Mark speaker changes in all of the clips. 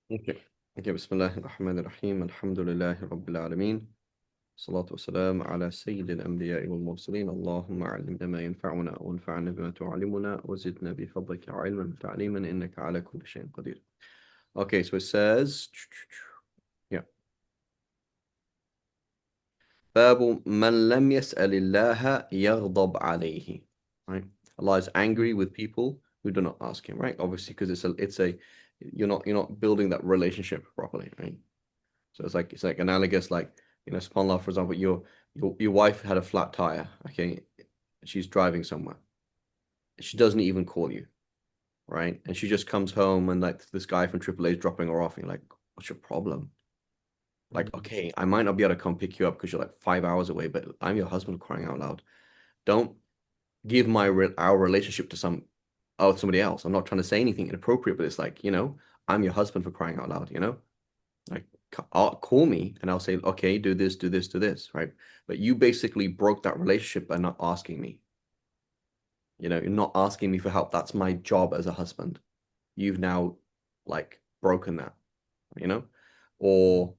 Speaker 1: Okay. Okay, Bismillah ar-Rahman ar-Rahim. Alhamdulillahi Rabbil Alameen. Salatu wassalam ala Sayyid al-Anbiya wal-Mursaleen. Allahumma alimna ma yanfa'una wa anfa'na bima tu'allimuna wa zidna bi fadlika ilman wa ta'liman innaka ala kulli shay'in qadir. Okay, so it says, yeah. باب من لم يسأل الله يغضب عليه. Right? Allah is angry with people who do not ask him, right? Obviously, because it's a you're not building that relationship properly, right? So it's like analogous, like subhanAllah, for example, your wife had a flat tire, okay? She's driving somewhere. She doesn't even call you, right? And she just comes home and like this guy from AAA is dropping her off, and you're like, what's your problem? Like, okay, I might not be able to come pick you up because you're like 5 hours away, but I'm your husband, crying out loud. Don't give our relationship to somebody else. I'm not trying to say anything inappropriate, but it's like, I'm your husband, for crying out loud. Like, call me and I'll say, okay, do this, do this, do this, right? But you basically broke that relationship by not asking me. You're not asking me for help. That's my job as a husband. You've now like broken that, you know? Or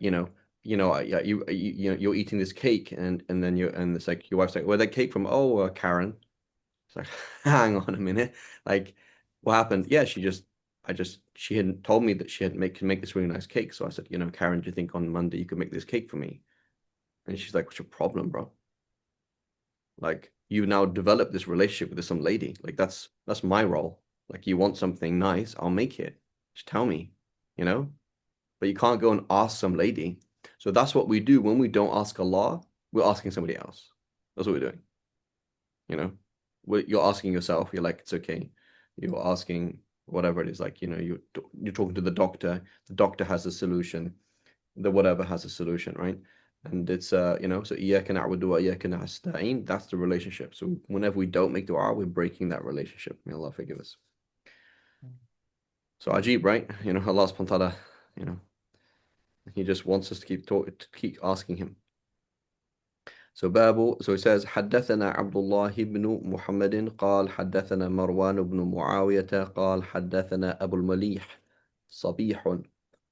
Speaker 1: you know, yeah, you're eating this cake and then and it's like your wife's like, where'd that cake from? Oh, Karen. It's like, hang on a minute. Like, what happened? Yeah, she hadn't told me that she had can make this really nice cake. So I said, Karen, do you think on Monday you could make this cake for me? And she's like, what's your problem, bro? Like, you've now developed this relationship with some lady. Like, that's my role. Like, you want something nice, I'll make it. Just tell me, you know? But you can't go and ask some lady. So that's what we do when we don't ask Allah, we're asking somebody else. That's what we're doing, you know? You're asking yourself, you're like, it's okay. You're asking whatever it is, like, you're talking to the doctor has a solution, the whatever has a solution, right? And it's so إياك نعبد وإياك نستعين, that's the relationship. So whenever we don't make dua, we're breaking that relationship. May Allah forgive us. So Ajib, right? Allah subhanahu wa ta'ala, you know, He just wants us to keep asking Him. So it says حدثنا عبد الله بن محمد قال حدثنا مروان بن معاوية قال حدثنا أبو المليح صبيح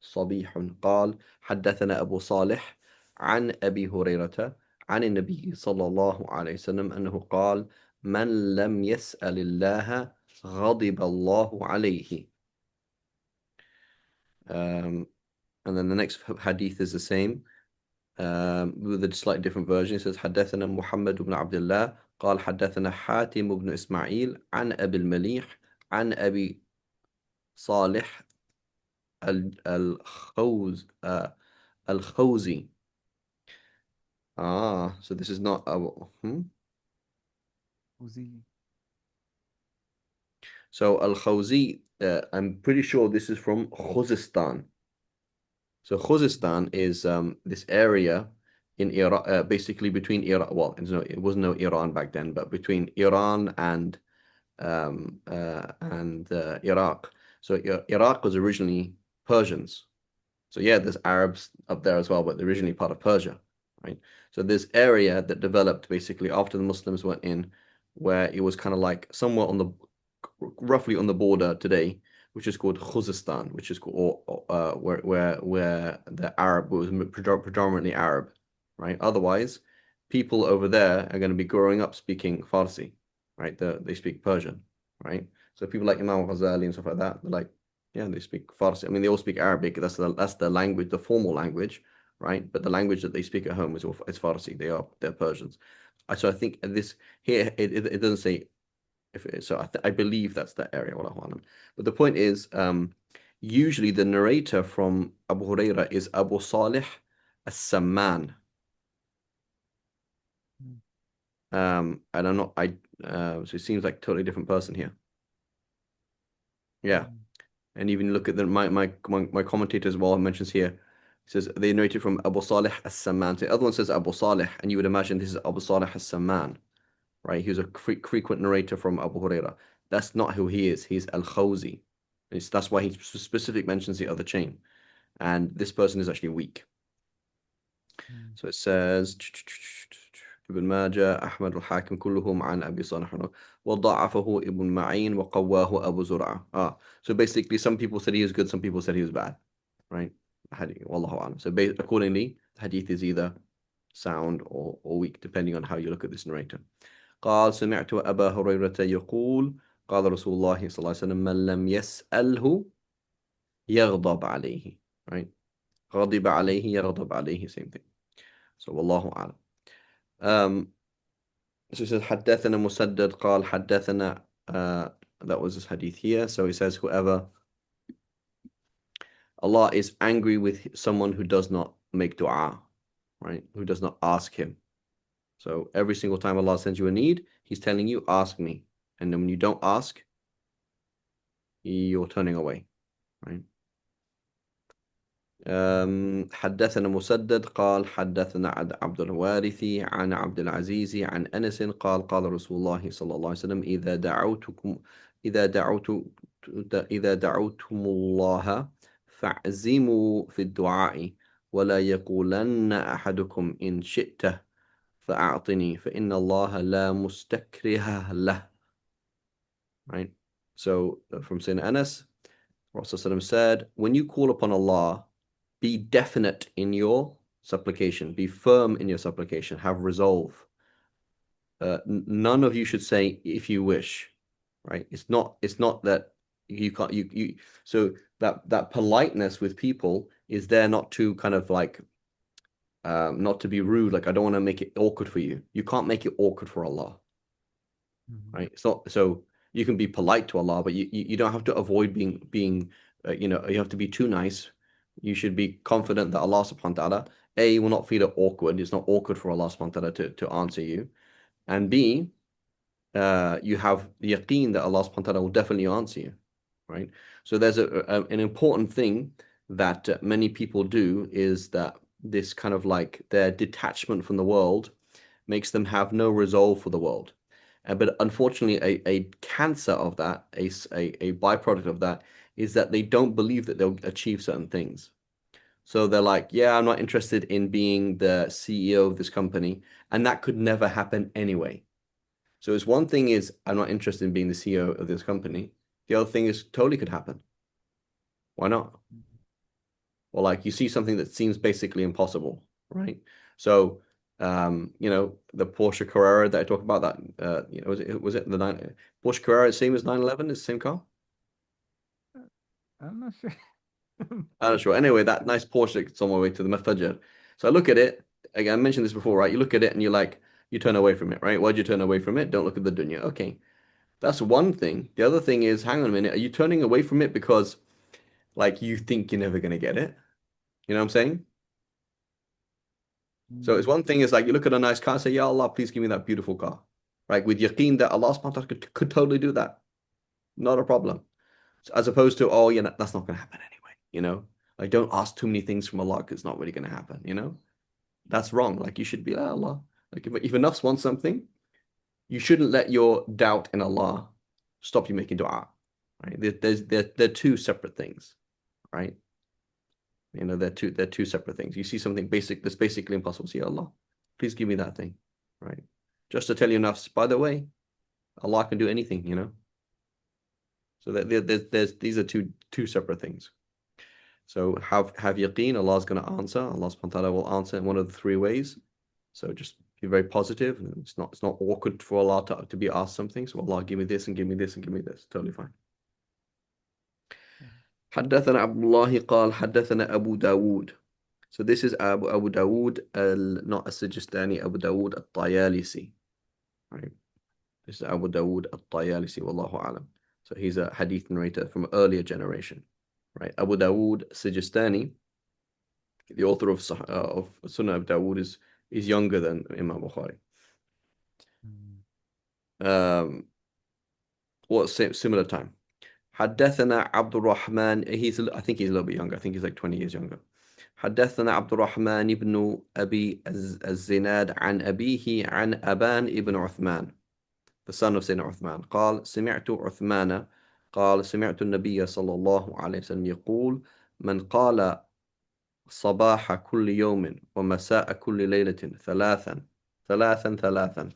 Speaker 1: صبيح قال حدثنا أبو صالح عن أبي هريرة عن النبي صلى الله عليه وسلم أنه قال من لم يسأل الله غضب الله عليه. And then the next hadith is the same. with a slightly different version. It says حدثنا محمد بن عبد الله قال حدثنا حاتم بن إسماعيل عن أبي المليح عن أبي صالح الخوزي. So this is not
Speaker 2: وزي.
Speaker 1: So Al-Khawzi, I'm pretty sure this is from Khuzestan. So Khuzestan is this area in Iran, basically between Iran. Well, it wasn't no Iran back then, but between Iran and Iraq. So Iraq was originally Persians. So yeah, there's Arabs up there as well, but they're originally part of Persia, right? So this area that developed basically after the Muslims went in, where it was kind of like somewhere roughly on the border today, which is called Khuzestan, which is called where the Arab was predominantly Arab, right? Otherwise, people over there are going to be growing up speaking Farsi, right? They speak Persian, right? So people like Imam Ghazali and stuff like that, they're like, yeah, they speak Farsi. I mean, they all speak Arabic. That's the language, the formal language, right? But the language that they speak at home is Farsi. They're Persians. So I think this here it doesn't say if it is. So I believe that's that area. But the point is, usually the narrator from Abu Huraira is Abu Salih as-Samman. And I'm not. So it seems like a totally different person here. Yeah. And even look at my commentator as well mentions here. It says they narrated from Abu Salih as-Samman. So the other one says Abu Salih, and you would imagine this is Abu Salih as-Samman, right? He was a frequent narrator from Abu Huraira. That's not who he is. He's Al-Khawzi. That's why he specifically mentions the other chain. And this person is actually weak. So it says, ابن ماجه أحمد الحاكم كلهم عن أبي صالح وضعفه ابن معين وقواه أبو زرعة. So basically some people said he was good, some people said he was bad, right? Wallahu a'lam. So accordingly the hadith is either sound or weak depending on how you look at this narrator. قال سمعت أبا هريرة يقول قال رسول الله صلى الله عليه وسلم من لم يسأله يغضب عليه, right? غضب عليه يغضب عليه, same thing. So والله أعلم. So he says حدثنا مسدد قال حدثنا that was his hadith here. So he says whoever Allah is angry with someone who does not make dua, right? Who does not ask him. So every single time Allah sends you a need, He's telling you, ask me. And then when you don't ask, you're turning away, right? حدثنا مسدد قال حدثنا عبد الوارث عن عبد العزيز عن أنس قال قال رسول الله صلى الله عليه وسلم إذا دعوتم الله فاعزموا في الدعاء ولا يقولن أحدكم إن شئت فأعطني فإن الله لا مستكره له. Right? So from Sayyidina Anas, Rasulullah said, when you call upon Allah, be definite in your supplication, be firm in your supplication, have resolve. None of you should say if you wish, right? It's not that you can't you so that politeness with people is there not to kind of like not to be rude, like I don't want to make it awkward for you. You can't make it awkward for Allah. Right? It's not so you can be polite to Allah, but you don't have to avoid being you have to be too nice. You should be confident that Allah subhanahu wa ta'ala A will not feel it awkward. It's not awkward for Allah subhanahu wa ta'ala to answer you. And B, you have the yaqeen that Allah subhanahu wa ta'ala will definitely answer you. Right? So there's an important thing that many people do is that this kind of like their detachment from the world makes them have no resolve for the world. But unfortunately, a cancer of that, a byproduct of that, is that they don't believe that they'll achieve certain things. So they're like, yeah, I'm not interested in being the CEO of this company, and that could never happen anyway. So it's one thing is I'm not interested in being the CEO of this company. The other thing is totally could happen. Why not? Or like you see something that seems basically impossible, right? So the Porsche Carrera that I talk about, that was it the Porsche Carrera same as 911, is the same car?
Speaker 2: I'm not sure.
Speaker 1: I'm not sure. Anyway, that nice Porsche that's on my way to the Mafajr. So I look at it, again, I mentioned this before, right? You look at it and you turn away from it, right? Why'd you turn away from it? Don't look at the dunya. Okay. That's one thing. The other thing is, hang on a minute, are you turning away from it because like you think you're never gonna get it? You know what I'm saying? So it's one thing is like you look at a nice car and say, Ya Allah, please give me that beautiful car. Right? With yaqeen that Allah subhanahu wa ta'ala could totally do that. Not a problem. So as opposed to, oh, that's not going to happen anyway. Like don't ask too many things from Allah because it's not really going to happen. That's wrong. Like you should be, like Allah. Like if a nafs wants something, you shouldn't let your doubt in Allah stop you making dua. Right? They're two separate things. Right? They're two separate things. You see something basic that's basically impossible. See, Allah, please give me that thing, right? Just to tell you nafs, by the way, Allah can do anything. So there's these are two separate things. So have yaqeen, Allah's going to answer. Allah subhanahu wa ta'ala will answer in one of the three ways. So just be very positive. It's not awkward for Allah to be asked something. So Allah, give me this and give me this and give me this. Totally fine. حدثنا عبد الله قال حدثنا أبو داود. So this is Abu Dawood, not as-Sijistani, Abu Dawood al-Tayalisi. Right? This is Abu Dawood al-Tayalisi, wallahu alam. So he's a hadith narrator from an earlier generation. Right? Abu Dawood Sijistani, the author of Sunnah of Dawood, is younger than Imam Bukhari. What similar time? حدثنا عبد الرحمن, I think he's a little bit younger. I think he's like 20 years younger. حدثنا عبد الرحمن بن أبي الزناد عن أبيه عن أبان ابن عثمان, the son of Sayyidina Uthman. قال سمعت عثمان قال سمعت النبي صلى الله عليه وسلم يقول من قال صباح كل يوم ومساء كل ليلة ثلاثا ثلاثا ثلاثا.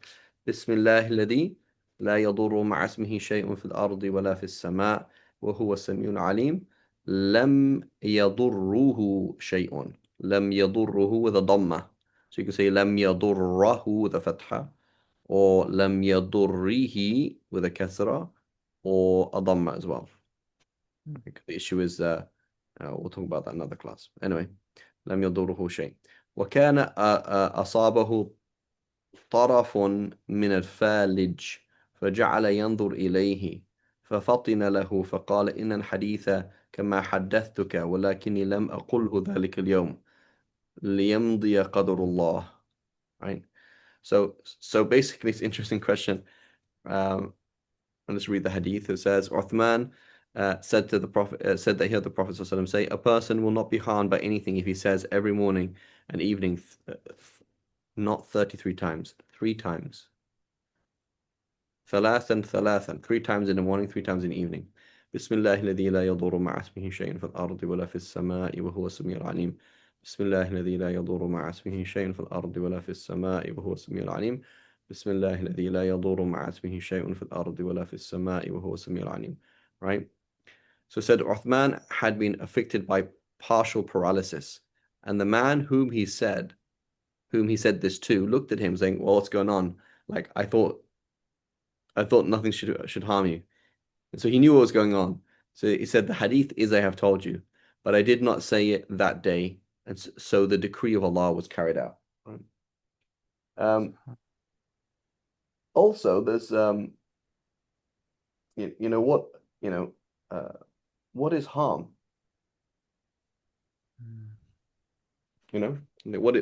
Speaker 1: بسم الله الذي لا يضر مع اسمه شيء في الأرض ولا في السماء وهو السميع العليم. لم يضره شيء. لم يضره with a ضمة. So you can say لم يضره with a فتحة, or لم يضره with a كسرة, or a ضمة as well. The issue is we'll talk about that in another class. Anyway, لم يضره شيء. وكان أصابه طرف من الفالج فجعل ينظر إليه ففطن له فقال إن الحديث كما حدثتك ولكني لم أقله ذلك اليوم ليمضي قدر الله. Right? So basically it's an interesting question. Let's read the hadith. It says Uthman said to the Prophet, said that he heard the Prophet ﷺ say, a person will not be harmed by anything if he says every morning and evening, not 33 times, 3 times. ثلاثا ثلاثا, 3 times in the morning, 3 times in the evening. بسم الله الذي لا يضر مع اسمه شيء في الأرض ولا في السماء وهو السميع العليم. بسم الله الذي لا يضر مع اسمه شيء في الأرض ولا في السماء وهو السميع العليم. بسم الله الذي لا يضر مع اسمه شيء في الأرض ولا في السماء وهو السميع العليم. Right? So said Uthman had been afflicted by partial paralysis, and the man whom he said this to looked at him saying, well, what's going on? Like I thought nothing should harm you. And so he knew what was going on. So he said, the hadith is I have told you, but I did not say it that day. And so the decree of Allah was carried out. Also, there's you know what what is harm? You know, what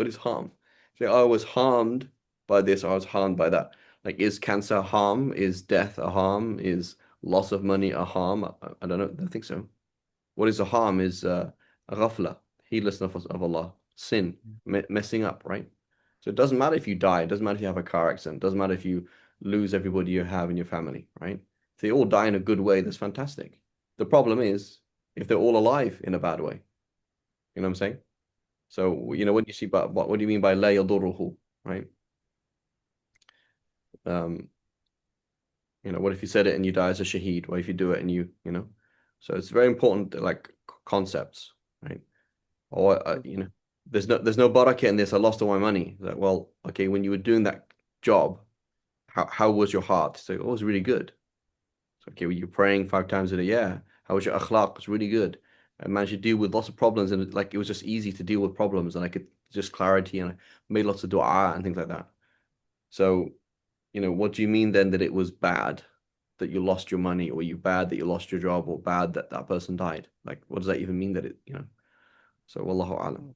Speaker 1: is harm? Say, I was harmed by this, I was harmed by that. Like, is cancer a harm? Is death a harm? Is loss of money a harm? I don't know. I don't think so. What is a harm is ghafla, heedlessness of Allah, sin, messing up, right? So it doesn't matter if you die. It doesn't matter if you have a car accident. It doesn't matter if you lose everybody you have in your family, right? If they all die in a good way, that's fantastic. The problem is if they're all alive in a bad way. You know what I'm saying? So, when you see, but what do you mean by la yadurruhu, right? What if you said it and you die as a shaheed? What if you do it and So it's very important, like concepts, right? Or there's no barakah in this. I lost all my money. Like, well, okay, when you were doing that job, how was your heart? So it was really good. So, okay, were you praying 5 times a day? Yeah. How was your akhlaq? It's really good. I managed to deal with lots of problems, and like it was just easy to deal with problems, and I could just clarity, and I made lots of dua and things like that. So, what do you mean then that it was bad that you lost your money, or you bad that you lost your job, or bad that that person died? Like, what does that even mean that So, wallahu alam.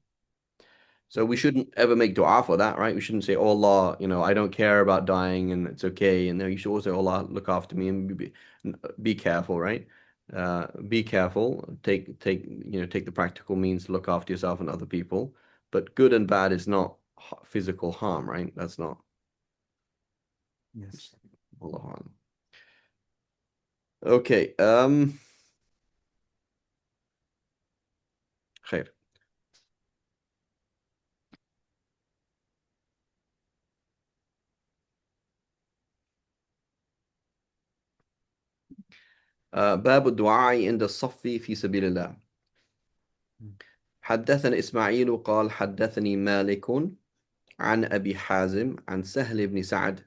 Speaker 1: So we shouldn't ever make dua for that, right? We shouldn't say, oh Allah, I don't care about dying and it's okay. And you should also say, oh Allah, look after me and be careful, right? Be careful. Take the practical means to look after yourself and other people. But good and bad is not physical harm, right? That's not.
Speaker 2: Yes.
Speaker 1: Wallahu alam. Okay. خير. باب الدعاء عند الصف في سبيل الله. حدثنا إسماعيل قال حدثني مالك عن أبي حازم عن سهل بن سعد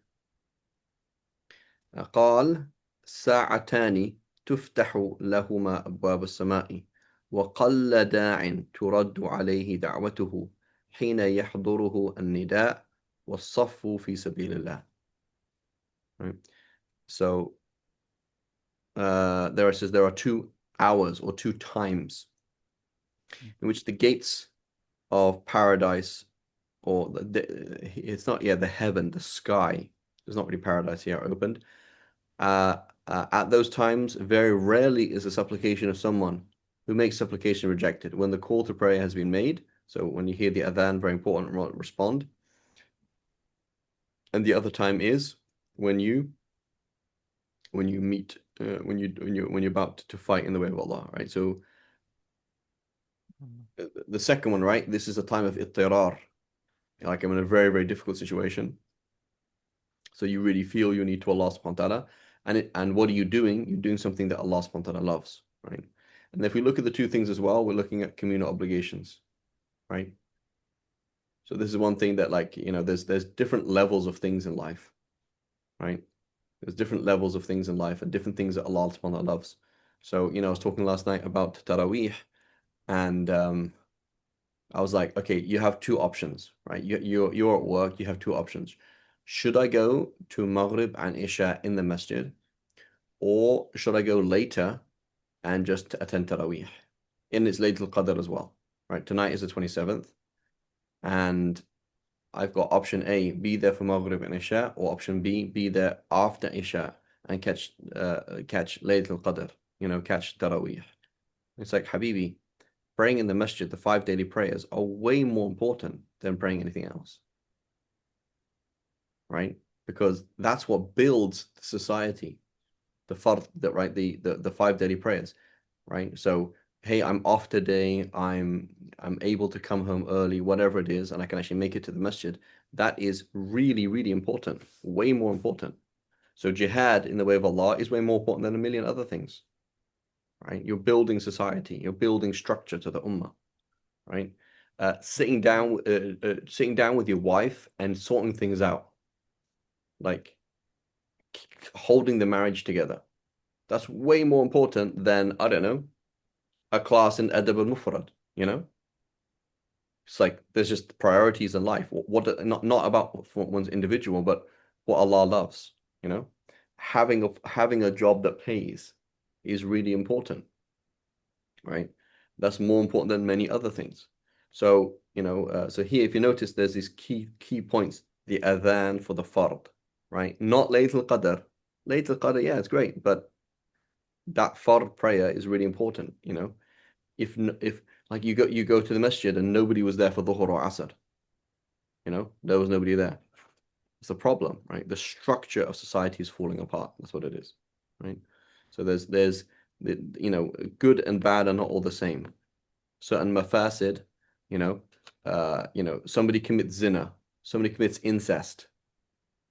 Speaker 1: قال ساعتان تفتح لهما أبواب السماء وقل داع ترد عليه دعوته حين يحضره النداء والصف في سبيل الله. Right. So there are 2 hours or 2 times in which the gates of paradise, or it's not the heaven, the sky, there's not really paradise here, opened. At those times, very rarely is a supplication of someone who makes supplication rejected. When the call to prayer has been made, so when you hear the adhan, very important, respond. And the other time is when you meet, when you're about to fight in the way of Allah, right? So the second one, right? This is a time of ittirar. like I'm in a very, very difficult situation. So you really feel your need to Allah subhanahu wa ta'ala. And what are you doing? You're doing something that Allah subhanahu wa ta'ala loves, right? And if we look at the two things as well, we're looking at communal obligations, right? So this is one thing that, like, there's different levels of things in life, right? There's different levels of things in life and different things that Allah subhanahu wa ta'ala loves. So, I was talking last night about Taraweeh, and I was like, okay, you have two options, right? You're at work, you have two options. Should I go to Maghrib and Isha in the masjid, or should I go later and just attend Taraweeh? In its Laylatul Qadr as well, right? Tonight is the 27th, and I've got option A, be there for Maghrib and Isha, or option B, be there after Isha and catch Laylatul Qadr, catch Taraweeh. It's like, Habibi, praying in the masjid, the 5 daily prayers, are way more important than praying anything else, right? Because that's what builds society. The fard, that right, the 5 daily prayers, right? So, hey, I'm off today, I'm able to come home early, whatever it is, and I can actually make it to the masjid. That is really, really important, way more important. So jihad in the way of Allah is way more important than a million other things, right? You're building society, you're building structure to the ummah, right? Sitting down with your wife and sorting things out, like holding the marriage together. That's way more important than, I don't know, a class in Adab al-Mufrad, you know? It's like there's just priorities in life. Not about one's individual, but what Allah loves, you know? Having a job that pays is really important, right? That's more important than many other things. So, so here, if you notice, there's these key points. The adhan for the fard, right? Not Laylatul Qadr. Laylatul Qadr, yeah, it's great, but that fard prayer is really important, if like you go to the masjid and nobody was there for dhuhr or asr, there was nobody there. It's a problem, right? The structure of society is falling apart. That's what it is, right? So there's good and bad are not all the same. Certain mafasid, somebody commits zina, somebody commits incest,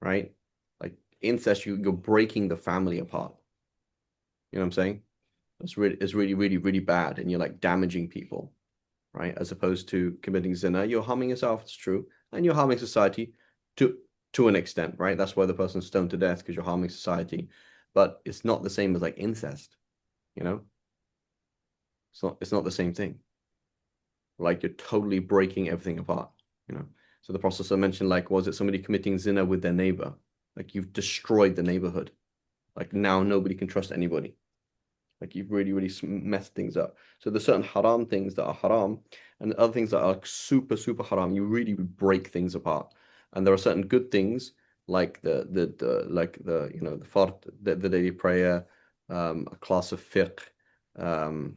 Speaker 1: right? Like incest, you're breaking the family apart. You know what I'm saying? It's really, really, really bad, and you're like damaging people, right? As opposed to committing zina, you're harming yourself, it's true, and you're harming society to to an extent, right? That's why the person's stoned to death, because you're harming society. But it's not the same as like incest, you know? It's not the same thing. Like you're totally breaking everything apart, you know? So the Prophet mentioned, like, was it somebody committing zina with their neighbor? Like you've destroyed the neighborhood. Like now nobody can trust anybody. Like you've really, really messed things up. So there's certain haram things that are haram, and other things that are super, super haram. You really break things apart. And there are certain good things like the fard, the daily prayer, a class of fiqh, um,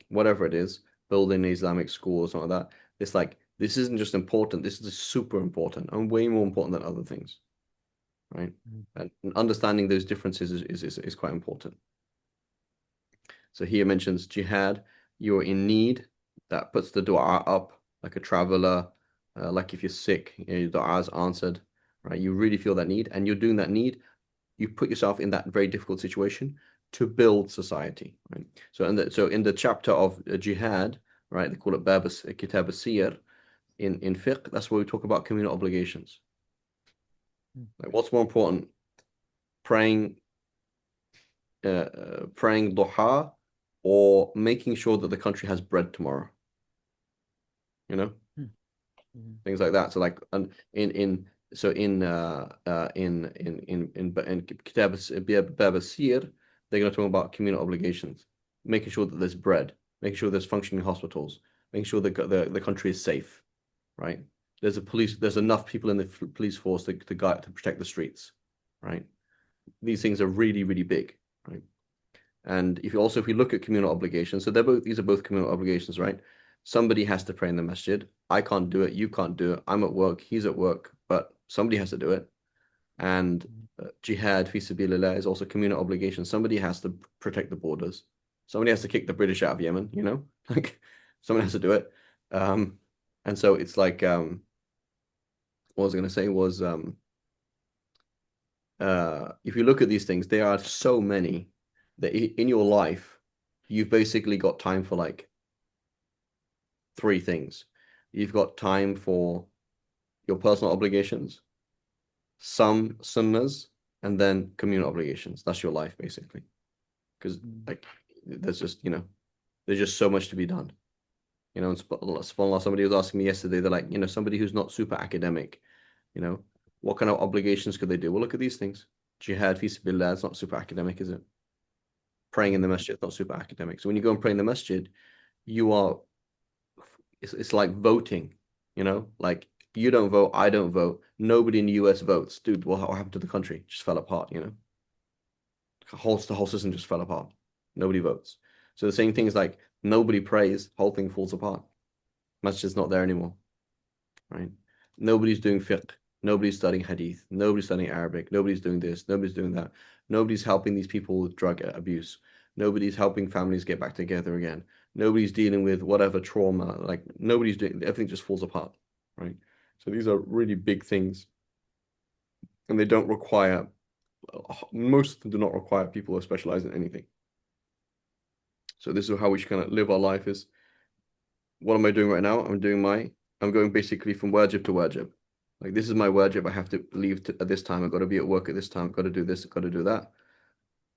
Speaker 1: whatever it is, building Islamic schools, and all that. It's like this isn't just important. This is super important and way more important than other things, right? And understanding those differences is quite important. So here mentions jihad, you're in need, that puts the dua up like a traveler, like if you're sick, your dua is answered, right? You really feel that need, and you're doing that need. You put yourself in that very difficult situation to build society, right? So in the chapter of jihad, right, they call it Kitab al-Siyar in fiqh. That's where we talk about communal obligations. Like what's more important, praying praying duha or making sure that the country has bread tomorrow, you know, things like that. So like in so in Kitab Bab Sir, they're going to talk about communal obligations, making sure that there's bread, making sure there's functioning hospitals, making sure that the country is safe, right? There's enough people in the police force to protect the streets, right? These things are really, really big, right? And if we look at communal obligations, so these are both communal obligations, right? Somebody has to pray in the masjid. I can't do it. You can't do it. I'm at work. He's at work, but somebody has to do it. And jihad fi sabilillah is also communal obligation. Somebody has to protect the borders. Somebody has to kick the British out of Yemen, like someone has to do it. And so it's like what I was going to say was, if you look at these things, there are so many that in your life, you've basically got time for like three things. You've got time for your personal obligations, some sunnahs, and then communal obligations. That's your life basically. Because like there's just, there's just so much to be done. And subhanAllah, somebody was asking me yesterday, they're like, somebody who's not super academic, you know, what kind of obligations could they do? Well, look at these things. Jihad fi sabilillah, it's not super academic, is it? Praying in the masjid, not super academic. So when you go and pray in the masjid, you are it's like voting, like you don't vote, I don't vote, nobody in the US votes. Dude, what happened to the country? It just fell apart. The whole system just fell apart. Nobody votes. So the same thing is like nobody prays, whole thing falls apart. Masjid's not there anymore, right? Nobody's doing fiqh, nobody's studying hadith, nobody's studying Arabic, nobody's doing this, nobody's doing that. Nobody's helping these people with drug abuse. Nobody's helping families get back together again. Nobody's dealing with whatever trauma. Like nobody's doing, everything just falls apart, right? So these are really big things, and they don't require, most of them do not require people who specialize in anything. So this is how we should kind of live our life is, what am I doing right now? I'm going basically from wajib to wajib. Like this is my wajib. I have to leave at this time. I've got to be at work at this time. I've got to do this. I've got to do that.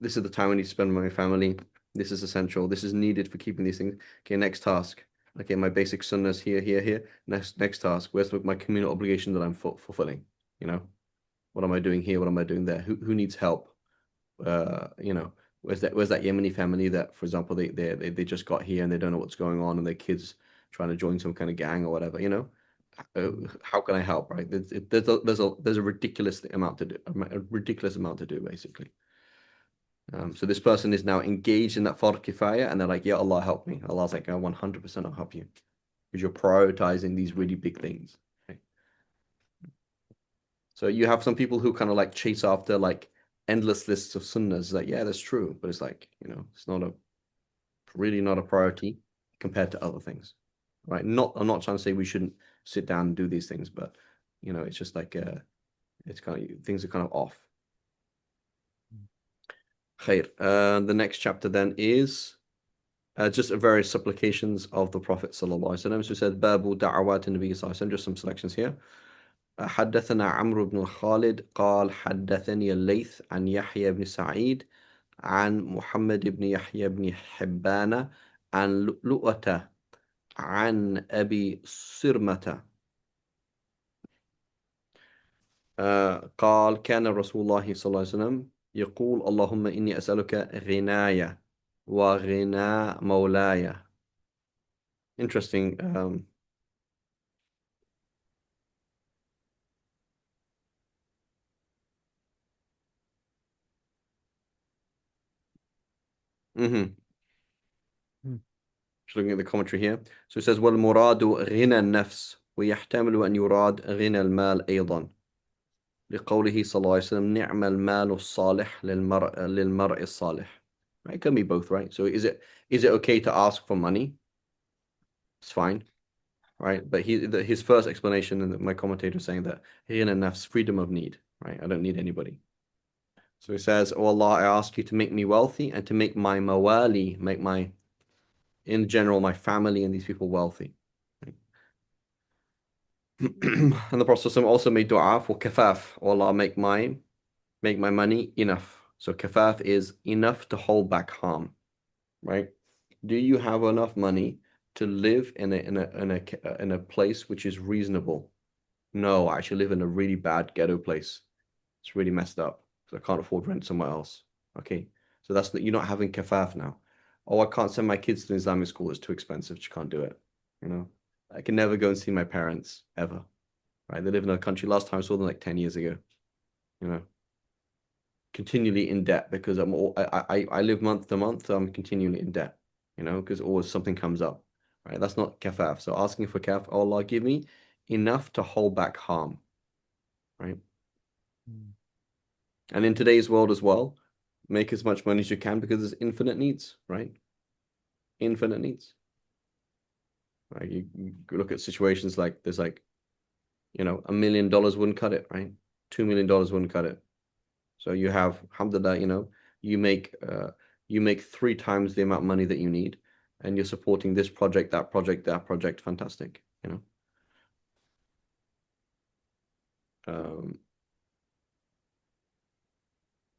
Speaker 1: This is the time I need to spend with my family. This is essential. This is needed for keeping these things. Okay, next task. Okay, my basic sunnahs here, here, here. Next task. Where's my communal obligation that I'm fulfilling? You know, what am I doing here? What am I doing there? Who needs help? Where's that Yemeni family that, for example, they just got here and they don't know what's going on and their kids trying to join some kind of gang or whatever. How can I help, right? There's a ridiculous amount to do, a ridiculous amount to do, basically. So this person is now engaged in that fard kifaya, and they're like, "Yeah, Allah help me." Allah's like, "Oh, 100% I'll help you," because you're prioritizing these really big things. Okay? So you have some people who kind of like chase after like endless lists of sunnahs. Like, yeah, that's true, but it's like, it's really not a priority compared to other things, right? I'm not trying to say we shouldn't sit down and do these things, but it's just like it's kind of things are kind of off. Khair. The next chapter then is just various supplications of the Prophet sallallahu alaihi wasallam. So it says Babu da'awat Nabi sallallahu alaihi wasallam. Just some selections here. حدثنا عمرو بن خالد قال حدثني الليث عن يحيى بن سعيد عن محمد بن يحيى بن حبان عن لؤلؤة عن أبي صرمة قال كان رسول الله صلى الله عليه وسلم يقول اللهم إني أسألك غناية وغنى مولاي. Interesting. Mhm. Just looking at the commentary here. So it says والمراد غنى النفس ويحتمل أن يراد غنى المال أيضا لقوله صلى الله عليه وسلم نعم المال الصالح للمرء الصالح. Right? It can be both, right? So is it okay to ask for money? It's fine, right? But his first explanation, and my commentator is saying that غنى النفس, freedom of need, right? I don't need anybody. So he says, "Oh Allah, I ask you to make me wealthy and to make my mawali, in general, my family and these people wealthy." Right? And the Prophet also made dua for kafaf. Oh Allah, make my money enough. So kafaf is enough to hold back harm, right? Do you have enough money to live in a place which is reasonable? No, I actually live in a really bad ghetto place. It's really messed up because I can't afford rent somewhere else. Okay, so you're not having kafaf now. Oh, I can't send my kids to Islamic school. It's too expensive. You can't do it. You know, I can never go and see my parents ever. Right? They live in a country. Last time I saw them like 10 years ago. You know, continually in debt because I live month to month, so I'm continually in debt. Because always something comes up. Right? That's not kafaf. So asking for kaf, oh Allah, give me enough to hold back harm. Right? And in today's world as well, make as much money as you can because there's infinite needs, right? Infinite needs. Right? You look at situations like there's like $1 million wouldn't cut it, right? $2 million wouldn't cut it. So you have, alhamdulillah, you make uh, you make 3 times the amount of money that you need, and you're supporting this project, that project, that project. Fantastic.